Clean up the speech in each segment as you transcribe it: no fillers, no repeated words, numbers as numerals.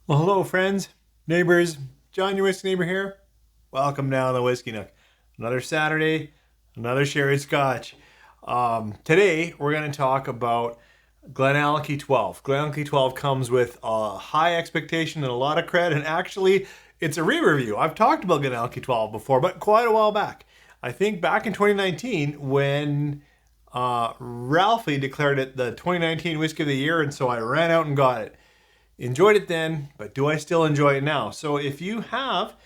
Well, hello, friends, neighbors. John, your whiskey neighbor here. Welcome down to the Whiskey Nook. Another Saturday, another Sherried Scotch. Today, we're going to talk about GlenAllachie 12. GlenAllachie 12 comes with a high expectation and a lot of credit, and actually, it's a re-review. I've talked about GlenAllachie 12 before, but quite a while back. I think back in 2019 when Ralphie declared it the 2019 Whiskey of the Year, and so I ran out and got it. Enjoyed it then, but do I still enjoy it now? So if you have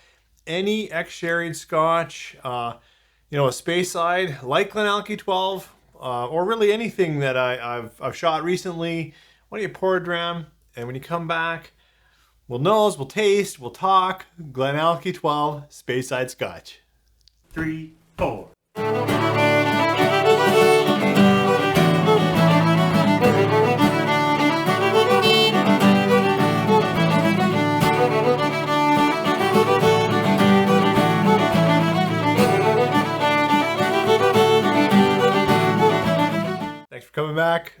any ex-sherried Scotch, a Speyside like GlenAllachie 12, or really anything that I've shot recently, why don't you pour a dram, and when you come back, we'll nose, we'll taste, we'll talk. GlenAllachie 12 Speyside Scotch. 3, 4. Thanks for coming back.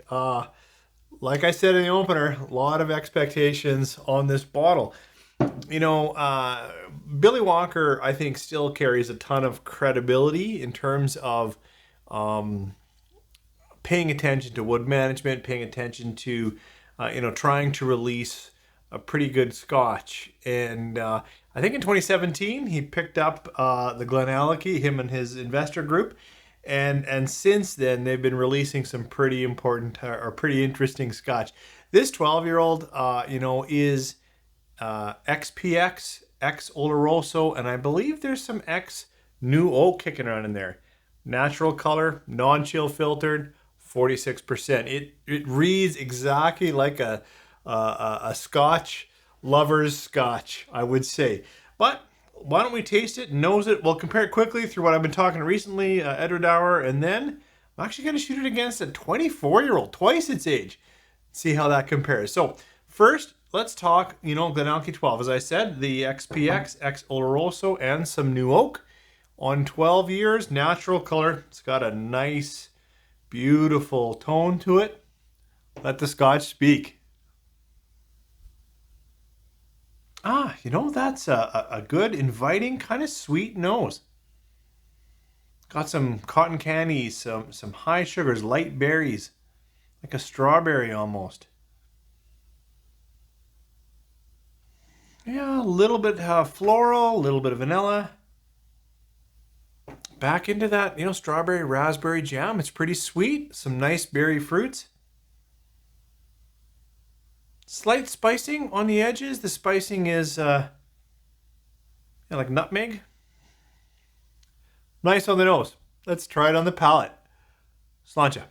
Like I said in the opener, a lot of expectations on this bottle. Billy Walker, I think, still carries a ton of credibility in terms of paying attention to wood management, paying attention to, trying to release a pretty good Scotch. And I think in 2017, he picked up the GlenAllachie, him and his investor group. And since then, they've been releasing some pretty important or pretty interesting Scotch. This 12-year-old, is XPX, X Oloroso, and I believe there's some X New Oak kicking around in there. Natural color, non-chill filtered, 46%. It reads exactly like a Scotch lover's Scotch, I would say. But why don't we taste it, nose it? We'll compare it quickly through what I've been talking recently, Edradour, and then I'm actually going to shoot it against a 24-year-old, twice its age. See how that compares. So first, let's talk, GlenAllachie 12. As I said, the XPX, X Oloroso, and some New Oak on 12 years. Natural color. It's got a nice, beautiful tone to it. Let the Scotch speak. That's a good, inviting, kind of sweet nose. Got some cotton candy, some high sugars, light berries, like a strawberry almost. Yeah, a little bit floral, a little bit of vanilla. Back into that, strawberry, raspberry jam. It's pretty sweet. Some nice berry fruits. Slight spicing on the edges. The spicing is like nutmeg. Nice on the nose. Let's try it on the palate. Sláinte.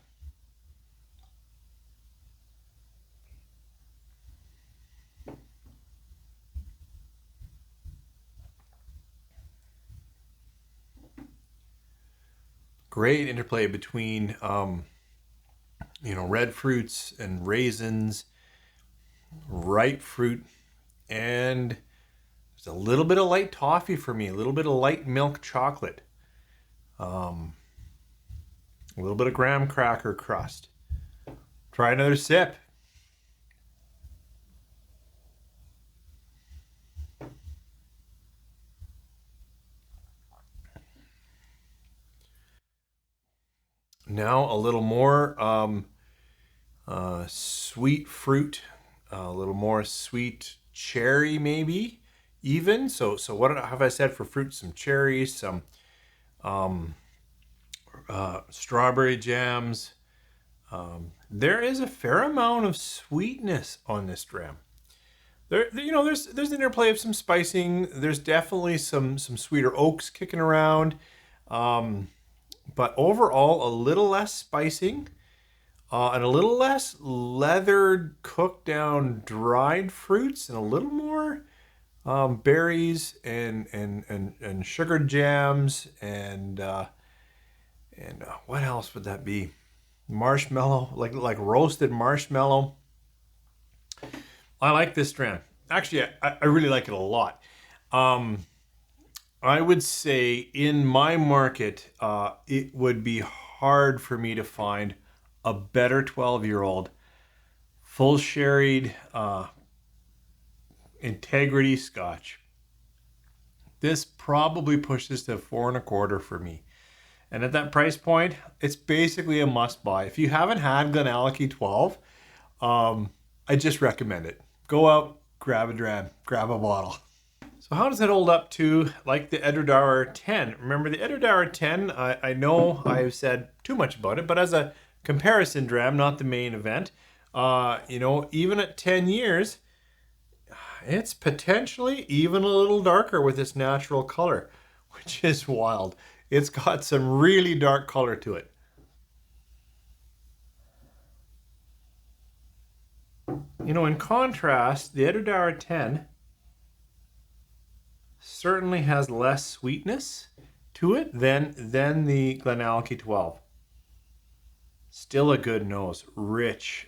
Great interplay between, red fruits and raisins, ripe fruit, and there's a little bit of light toffee for me, a little bit of light milk chocolate, a little bit of graham cracker crust. Try another sip. Now a little more sweet fruit, a little more sweet cherry maybe even. So what have I said for fruit? Some cherries, some strawberry jams. There is a fair amount of sweetness on this dram. There's an interplay of some spicing. There's definitely some sweeter oaks kicking around. But overall, a little less spicing and a little less leathered, cooked down, dried fruits, and a little more berries and sugared jams and what else would that be? Marshmallow, like roasted marshmallow. I like this dram. Actually, I really like it a lot. I would say in my market, it would be hard for me to find a better 12-year-old full sherried, integrity Scotch. This probably pushes to 4.25 for me. And at that price point, it's basically a must buy. If you haven't had GlenAllachie 12, I just recommend it. Go out, grab a dram, grab a bottle. So how does it hold up to like the Edradour 10? Remember the Edradour 10, I know I've said too much about it, but as a comparison dram, not the main event, even at 10 years, it's potentially even a little darker with its natural color, which is wild. It's got some really dark color to it. In contrast, the Edradour 10 certainly has less sweetness to it than the GlenAllachie 12. Still a good nose, rich.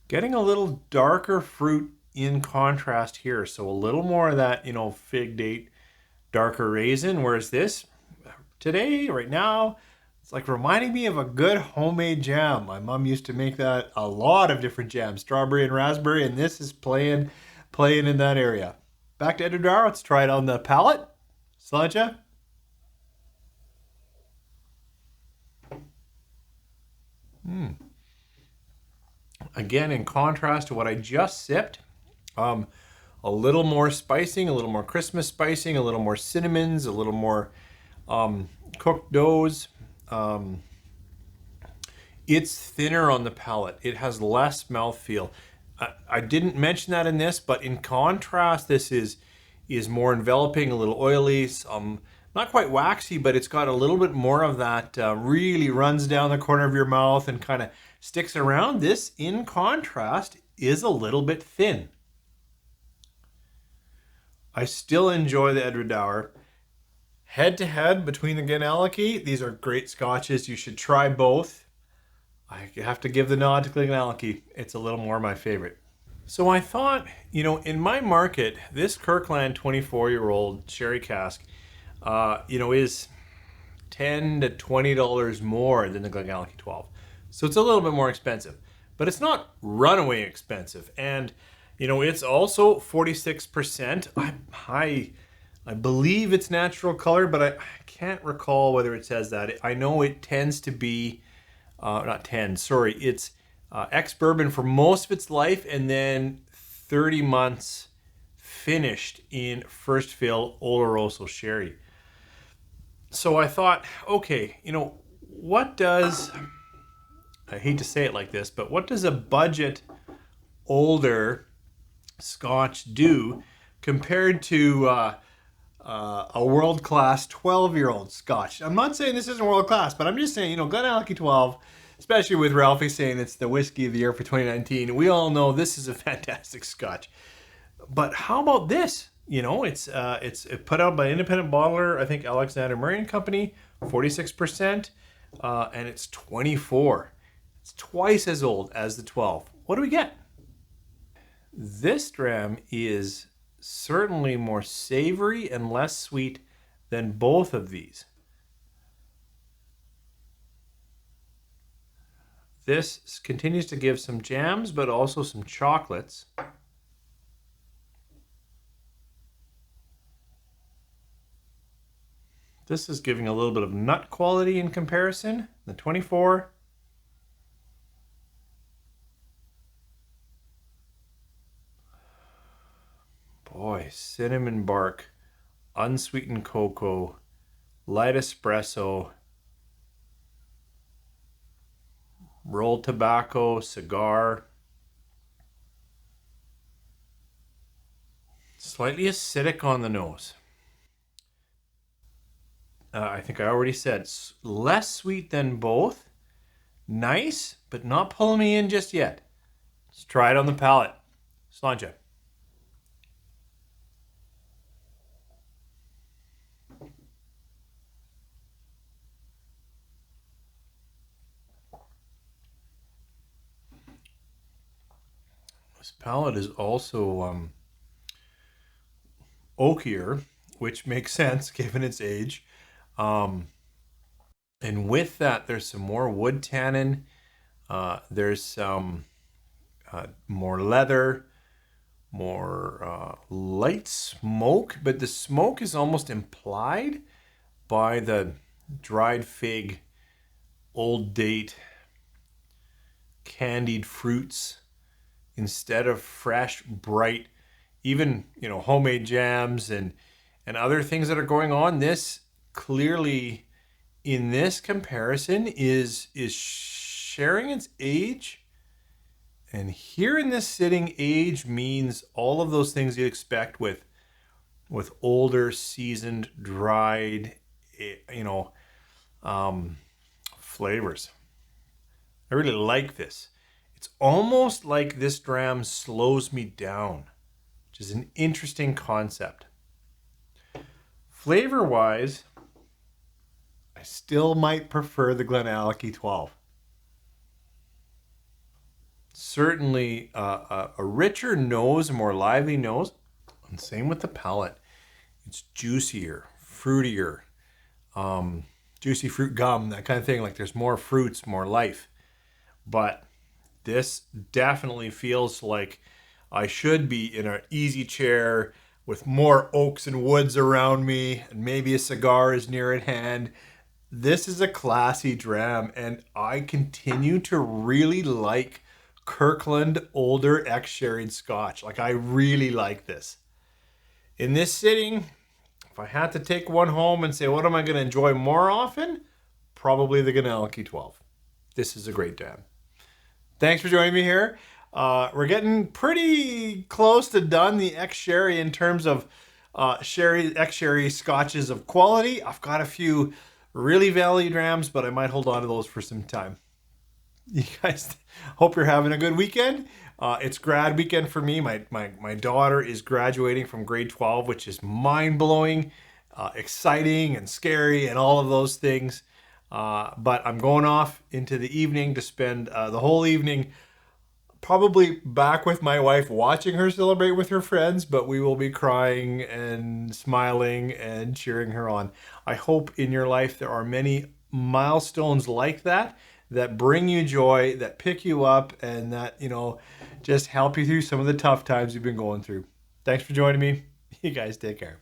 Getting a little darker fruit in contrast here, so a little more of that, fig date, darker raisin, whereas this, today, right now, it's like reminding me of a good homemade jam. My mom used to make that a lot of different jams, strawberry and raspberry, and this is playing in that area. Back to Edradour, let's try it on the palate. Sláinte. Again, in contrast to what I just sipped, a little more spicing, a little more Christmas spicing, a little more cinnamons, a little more cooked doughs. It's thinner on the palate. It has less mouthfeel. I didn't mention that in this, but in contrast, this is more enveloping, a little oily, not quite waxy, but it's got a little bit more of that, really runs down the corner of your mouth and kind of sticks around. This, in contrast, is a little bit thin. I still enjoy the Edradour. Head to head between the GlenAllachie, these are great scotches. You should try both. I have to give the nod to GlenAllachie. It's a little more my favorite. So I thought, in my market, this Kirkland 24-year-old sherry cask, is $10 to $20 more than the GlenAllachie 12. So it's a little bit more expensive, but it's not runaway expensive. And, it's also 46%. I believe it's natural color, but I can't recall whether it says that. I know it tends to be, it's ex-bourbon for most of its life and then 30 months finished in first fill Oloroso sherry. So I thought, okay, what does, I hate to say it like this, but what does a budget older Scotch do compared to a world-class 12-year-old Scotch? I'm not saying this isn't world-class, but I'm just saying, GlenAllachie 12, especially with Ralphie saying it's the whiskey of the year for 2019, we all know this is a fantastic Scotch. But how about this? It's put out by an independent bottler, I think Alexander Murray and Company, 46%, and it's 24. It's twice as old as the 12. What do we get? This dram is certainly more savory and less sweet than both of these. This continues to give some jams, but also some chocolates. This is giving a little bit of nut quality in comparison. The 24. Boy, cinnamon bark, unsweetened cocoa, light espresso, rolled tobacco, cigar. Slightly acidic on the nose. I think I already said less sweet than both. Nice, but not pulling me in just yet. Let's try it on the palate. Sláinte. This palate is also oakier, which makes sense given its age. And with that, there's some more wood tannin. There's some more leather, more light smoke, but the smoke is almost implied by the dried fig, old date, candied fruits instead of fresh, bright, even homemade jams and other things that are going on. This clearly, in this comparison, is sharing its age. And here in this sitting, age means all of those things you expect with older, seasoned, dried, flavors. I really like this. It's almost like this dram slows me down, which is an interesting concept. Flavor-wise, I still might prefer the GlenAllachie 12. Certainly a richer nose, a more lively nose. And same with the palate. It's juicier, fruitier, juicy fruit gum, that kind of thing. Like there's more fruits, more life. But this definitely feels like I should be in an easy chair with more oaks and woods around me, and maybe a cigar is near at hand. This is a classy dram, and I continue to really like Kirkland older ex-sherried Scotch. Like, I really like this. In this sitting, if I had to take one home and say, what am I going to enjoy more often? Probably the GlenAllachie 12. This is a great dram. Thanks for joining me here. We're getting pretty close to done the ex-sherry in terms of ex-sherry Scotches of quality. I've got a few really value drams, but I might hold on to those for some time. You guys, hope you're having a good weekend. It's grad weekend for me. My daughter is graduating from grade 12, which is mind-blowing, exciting and scary and all of those things. But I'm going off into the evening to spend the whole evening probably back with my wife, watching her celebrate with her friends, but we will be crying and smiling and cheering her on. I hope in your life there are many milestones like that bring you joy, that pick you up, and that, just help you through some of the tough times you've been going through. Thanks for joining me. You guys take care.